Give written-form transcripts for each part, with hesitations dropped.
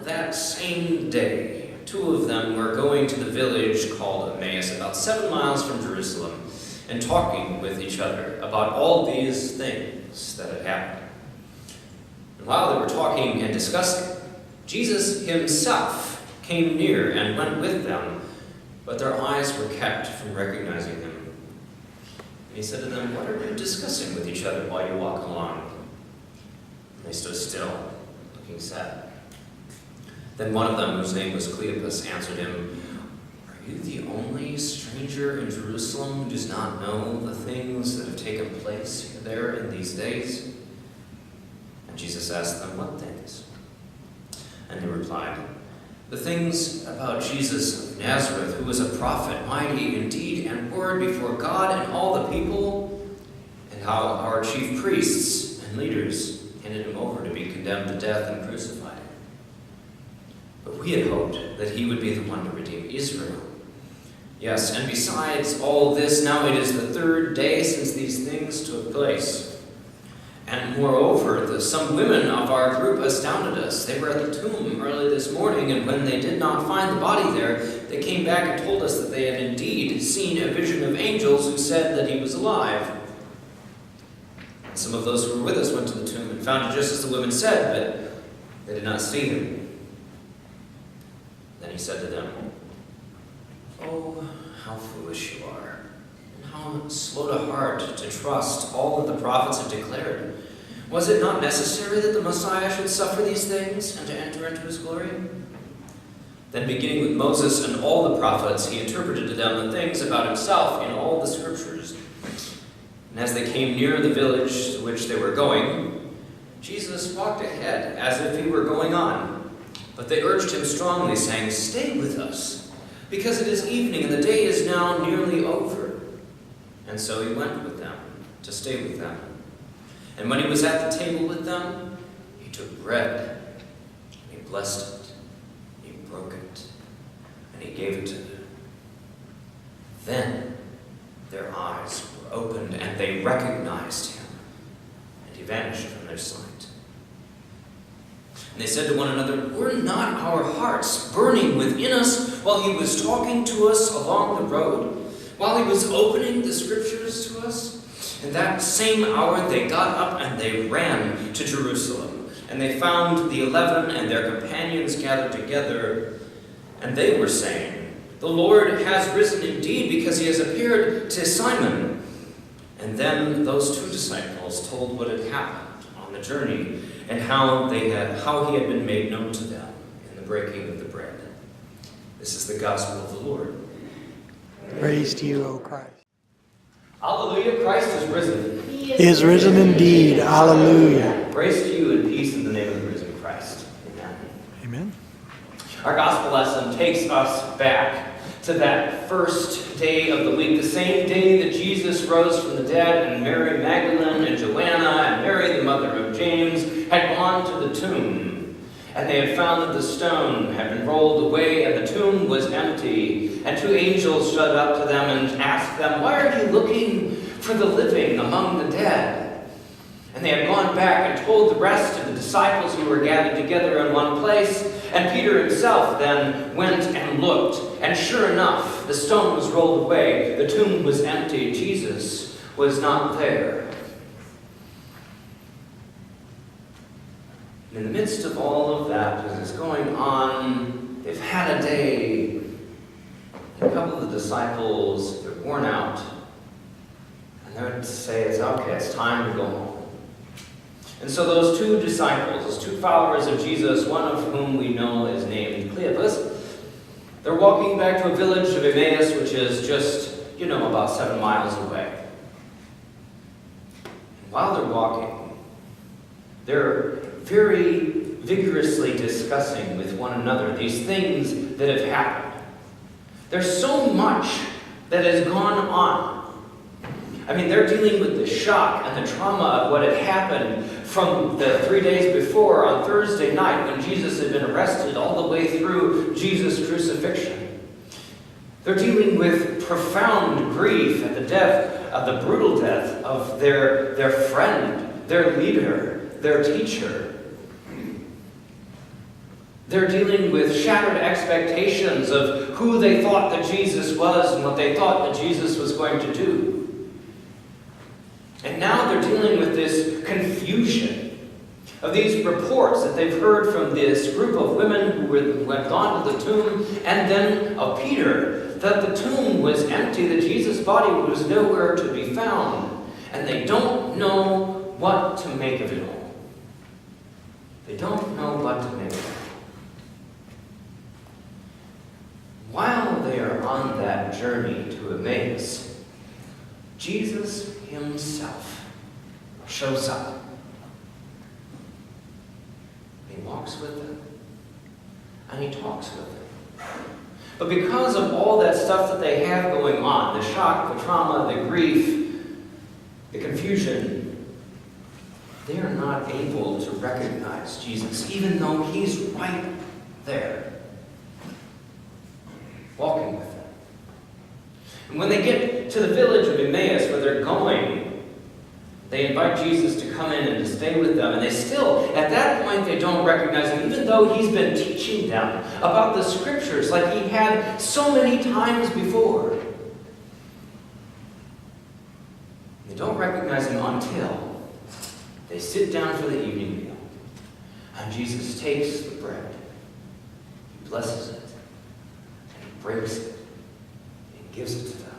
that same day, two of them were going to the village called Emmaus, about 7 miles from Jerusalem, and talking with each other about all these things that had happened. And while they were talking and discussing, Jesus himself came near and went with them, but their eyes were kept from recognizing him. And he said to them, "What are you discussing with each other while you walk along?" And they stood still, looking sad. Then one of them, whose name was Cleopas, answered him, "Are you the only stranger in Jerusalem who does not know the things that have taken place there in these days?" And Jesus asked them, "What things?" And they replied, "The things about Jesus of Nazareth, who was a prophet, mighty in deed and word before God and all the people, and how our chief priests and leaders handed him over to be condemned to death and crucified. But we had hoped that he would be the one to redeem Israel. Yes, and besides all this, now it is the 3rd day since these things took place. And moreover, some women of our group astounded us. They were at the tomb early this morning, and when they did not find the body there, they came back and told us that they had indeed seen a vision of angels who said that he was alive. And some of those who were with us went to the tomb and found it just as the women said, but they did not see him." Then he said to them, "Oh, how foolish you are, and how slow to heart to trust all that the prophets have declared. Was it not necessary that the Messiah should suffer these things and to enter into his glory?" Then beginning with Moses and all the prophets, he interpreted to them the things about himself in all the scriptures. And as they came near the village to which they were going, Jesus walked ahead as if he were going on. But they urged him strongly, saying, "Stay with us, because it is evening and the day is now nearly over." And so he went with them to stay with them. And when he was at the table with them, he took bread, and he blessed it, he broke it, and he gave it to them. Then their eyes were opened, and they recognized him, and he vanished from their sight. And they said to one another, "Were not our hearts burning within us while he was talking to us along the road, while he was opening the scriptures to us?" In that same hour they got up and they ran to Jerusalem. And they found the 11 and their companions gathered together. And they were saying, "The Lord has risen indeed, because he has appeared to Simon." And then those 2 disciples told what had happened on the journey, and how he had been made known to them in the breaking of the bread. This is the gospel of the Lord. Praise to you, O Christ. Hallelujah, Christ is risen. He is risen indeed. Hallelujah. Grace to you and peace in the name of the risen Christ. Amen. Amen. Our gospel lesson takes us back to that first day of the week, the same day that Jesus rose from the dead, and Mary Magdalene and Joanna and Mary, the mother of James, had gone to the tomb. And they had found that the stone had been rolled away and the tomb was empty. And 2 angels showed up to them and asked them, "Why are you looking for the living among the dead?" And they had gone back and told the rest of the disciples who were gathered together in one place. And Peter himself then went and looked. And sure enough, the stone was rolled away. The tomb was empty. Jesus was not there. In the midst of all of that, as is going on, they've had a day. A couple of the disciples, they're worn out. And they're to say, it's time to go home. And so those 2 disciples, those 2 followers of Jesus, one of whom we know is named Cleopas, they're walking back to a village of Emmaus, which is just, about 7 miles away. And while they're walking, they're very vigorously discussing with one another these things that have happened. There's so much that has gone on. I mean, they're dealing with the shock and the trauma of what had happened from the 3 days before on Thursday night when Jesus had been arrested all the way through Jesus' crucifixion. They're dealing with profound grief at the death, the brutal death of their friend, their leader, their teacher. They're dealing with shattered expectations of who they thought that Jesus was and what they thought that Jesus was going to do. And now they're dealing with this confusion of these reports that they've heard from this group of women who had gone to the tomb, and then of Peter, that the tomb was empty, that Jesus' body was nowhere to be found. And they don't know what to make of it all. They don't know what to make of it. While they are on that journey to Emmaus, Jesus himself shows up. He walks with them, and he talks with them. But because of all that stuff that they have going on, the shock, the trauma, the grief, the confusion, they are not able to recognize Jesus, even though he's right there, walking with them. And when they get to the village of Emmaus where they're going, they invite Jesus to come in and to stay with them. And they still, at that point, they don't recognize him, even though he's been teaching them about the scriptures like he had so many times before. They don't recognize him until they sit down for the evening meal. And Jesus takes the bread, he blesses it, and he breaks it, and gives it to them.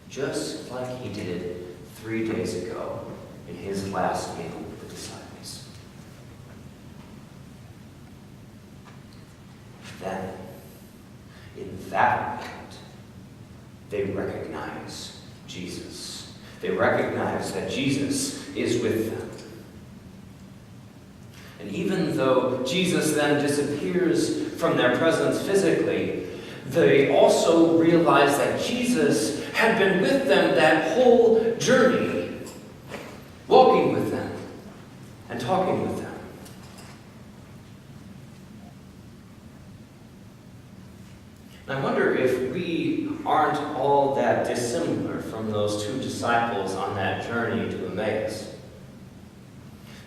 Just like he did 3 days ago in his last meal with the disciples. Then, in that moment, they recognize Jesus. They recognize that Jesus is with them. And even though Jesus then disappears from their presence physically, they also realize that Jesus had been with them that whole journey, walking with them and talking with them. And I wonder if we aren't all that dissimilar from those two disciples on that journey to Emmaus.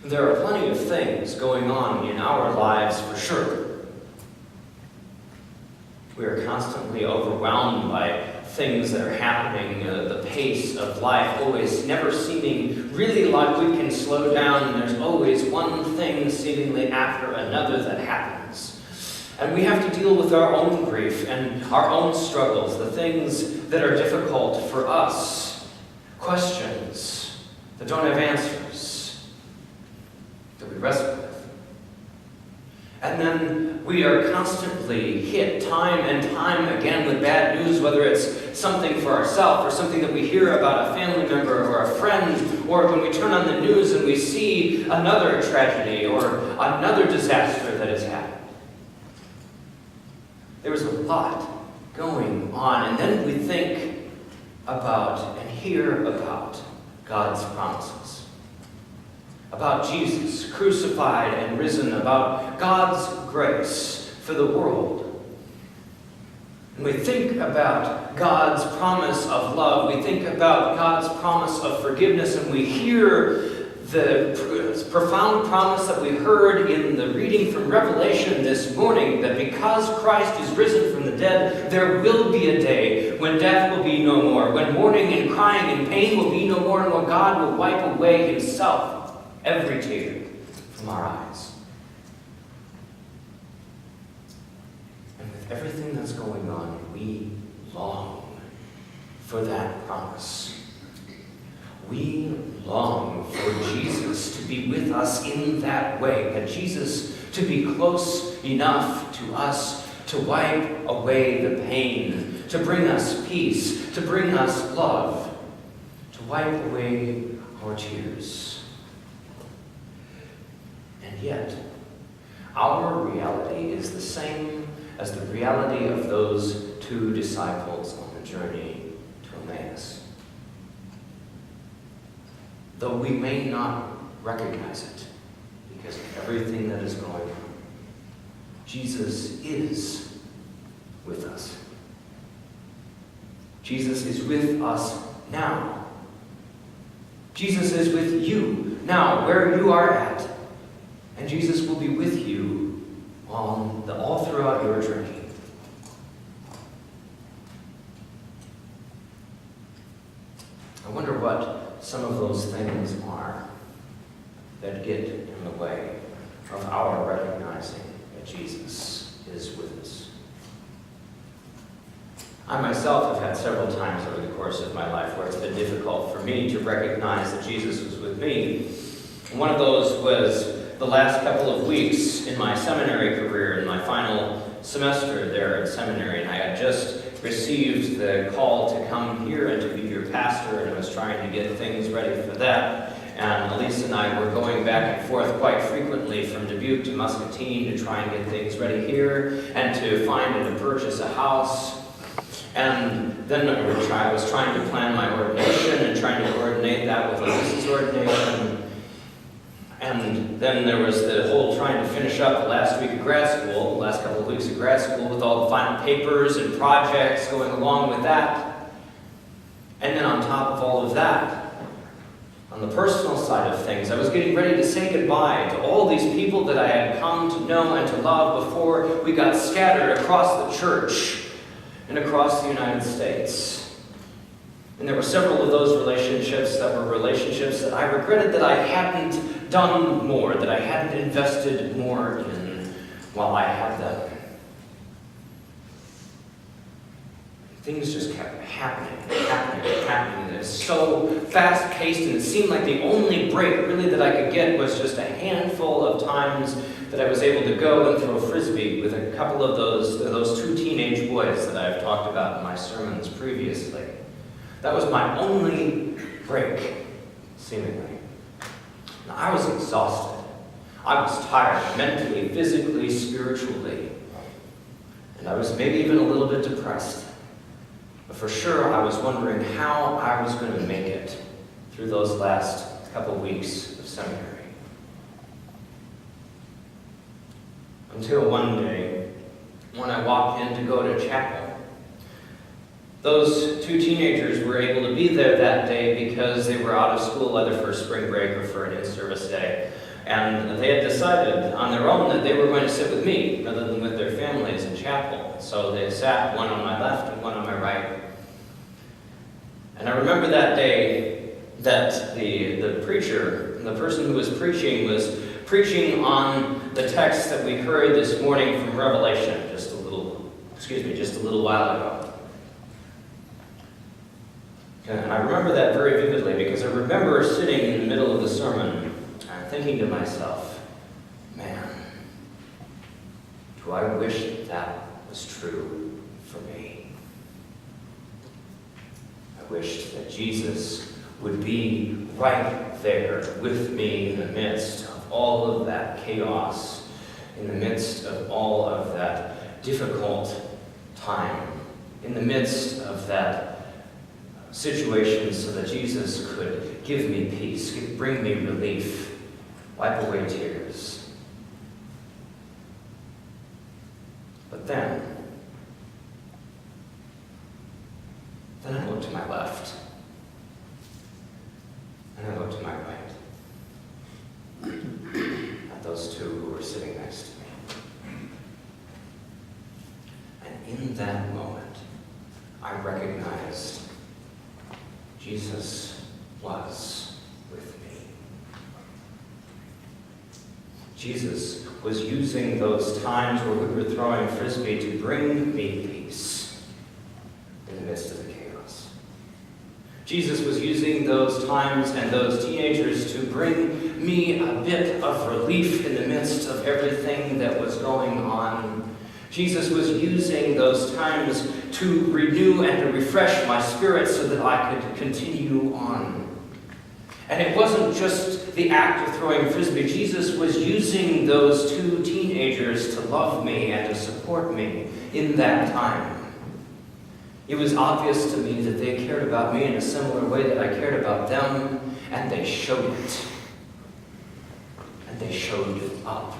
There are plenty of things going on in our lives for sure. We are constantly overwhelmed by things that are happening, the pace of life always never seeming really like we can slow down, and there's always one thing seemingly after another that happens. And we have to deal with our own grief and our own struggles, the things that are difficult for us, questions that don't have answers, that we wrestle with. And then we are constantly hit time and time again with bad news, whether it's something for ourselves or something that we hear about a family member or a friend, or when we turn on the news and we see another tragedy or another disaster that has happened. There is a lot going on, and then we think about and hear about God's promises. About Jesus crucified and risen, about God's grace for the world. And we think about God's promise of love, we think about God's promise of forgiveness, and we hear the profound promise that we heard in the reading from Revelation this morning, that because Christ is risen from the dead, there will be a day when death will be no more, when mourning and crying and pain will be no more, and when God will wipe away himself every tear from our eyes. And with everything that's going on, we long for that promise. We long for Jesus to be with us in that way, that Jesus to be close enough to us to wipe away the pain, to bring us peace, to bring us love, to wipe away our tears. And yet, our reality is the same as the reality of those two disciples on the journey to Emmaus. Though we may not recognize it because of everything that is going on, Jesus is with us. Jesus is with us now. Jesus is with you now, where you are at. And Jesus will be with you all throughout your journey. I wonder what some of those things are that get in the way of our recognizing that Jesus is with us. I myself have had several times over the course of my life where it's been difficult for me to recognize that Jesus was with me. And one of those was the last couple of weeks in my seminary career, in my final semester there at seminary, and I had just received the call to come here and to be your pastor, and I was trying to get things ready for that. And Elise and I were going back and forth quite frequently from Dubuque to Muscatine to try and get things ready here and to find and to purchase a house. And then I was trying to plan my ordination and trying to coordinate that with Elise's ordination. And then there was the whole trying to finish up the last week of grad school, the last couple of weeks of grad school with all the final papers and projects going along with that. And then on top of all of that, on the personal side of things, I was getting ready to say goodbye to all these people that I had come to know and to love before we got scattered across the church and across the United States. And there were several of those relationships that were relationships that I regretted that I hadn't done more, that I hadn't invested more in while I had them. Things just kept happening. It was so fast-paced, and it seemed like the only break really that I could get was just a handful of times that I was able to go and throw frisbee with a couple of those two teenage boys that I've talked about in my sermons previously. That was my only break, seemingly. Now, I was exhausted. I was tired, mentally, physically, spiritually. And I was maybe even a little bit depressed. But for sure, I was wondering how I was going to make it through those last couple weeks of seminary. Until one day, when I walked in to go to chapel, those two teenagers were able to be there that day because they were out of school either for spring break or for an in-service day. And they had decided on their own that they were going to sit with me rather than with their families in chapel. So they sat one on my left and one on my right. And I remember that day that the preacher, the person who was preaching on the text that we heard this morning from Revelation just a little while ago. And I remember that very vividly because I remember sitting in the middle of the sermon and thinking to myself, man, do I wish that was true for me? I wished that Jesus would be right there with me in the midst of all of that chaos, in the midst of all of that difficult time, in the midst of that situation so that Jesus could give me peace, bring me relief, wipe away tears. But then I looked to my left, and I looked to my right, at those two who were sitting next to me. And in that moment, I recognized Jesus was with me. Jesus was using those times where we were throwing frisbee to bring me peace in the midst of the chaos. Jesus was using those times and those teenagers to bring me a bit of relief in the midst of everything that was going on. Jesus was using those times to renew and to refresh my spirit so that I could continue on. And it wasn't just the act of throwing frisbee. Jesus was using those two teenagers to love me and to support me in that time. It was obvious to me that they cared about me in a similar way that I cared about them, and they showed it. And they showed up.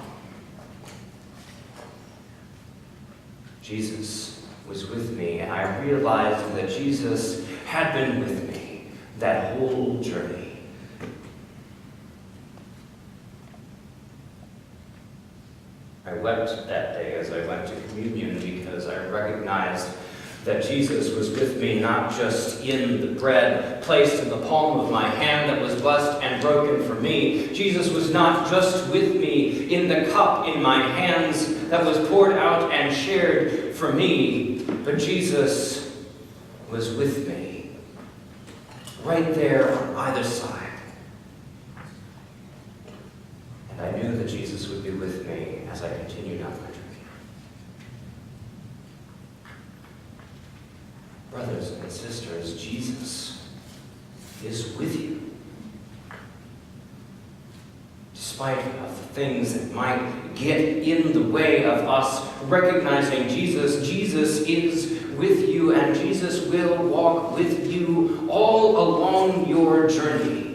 Jesus was with me, and I realized that Jesus had been with me that whole journey. I wept that day as I went to communion because I recognized that Jesus was with me not just in the bread placed in the palm of my hand that was blessed and broken for me. Jesus was not just with me in the cup in my hands that was poured out and shared for me, but Jesus was with me right there on either side. And I knew that Jesus would be with me as I continued on my journey. Brothers and sisters, Jesus is with you. Despite of the things that might get in the way of us recognizing Jesus, Jesus is with you, and Jesus will walk with you all along your journey.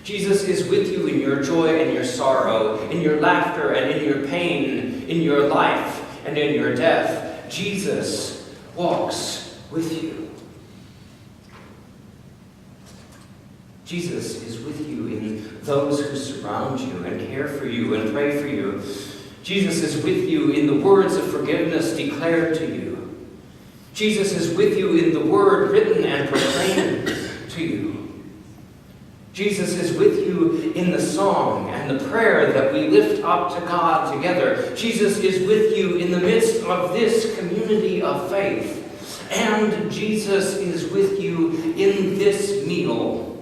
Jesus is with you in your joy and your sorrow, in your laughter and in your pain, in your life and in your death. Jesus walks with you. Jesus is with you in those who surround you and care for you and pray for you. Jesus is with you in the words of forgiveness declared to you. Jesus is with you in the word written and proclaimed to you. Jesus is with you in the song and the prayer that we lift up to God together. Jesus is with you in the midst of this community of faith. And Jesus is with you in this meal,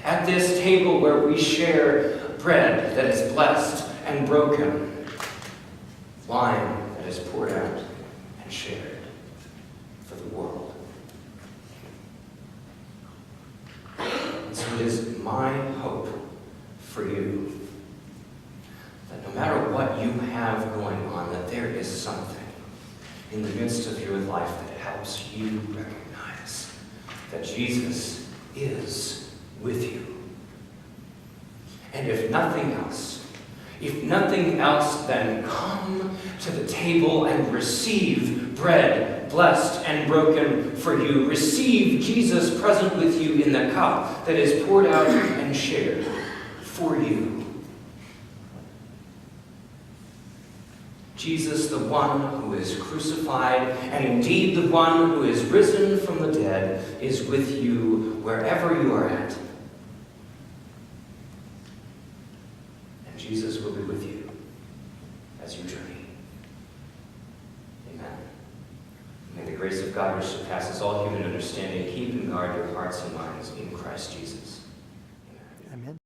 at this table where we share bread that is blessed and broken, wine that is poured out and shared for the world. And so it is my hope for you that no matter what you have going on, that there is something in the midst of your life that helps you recognize that Jesus is with you. And if nothing else, then come to the table and receive bread blessed and broken for you. Receive Jesus present with you in the cup that is poured out and shared for you. Jesus, the one who is crucified, and indeed the one who is risen from the dead, is with you wherever you are at. And Jesus will be with you as you journey. Amen. May the grace of God, which surpasses all human understanding, keep and guard your hearts and minds in Christ Jesus.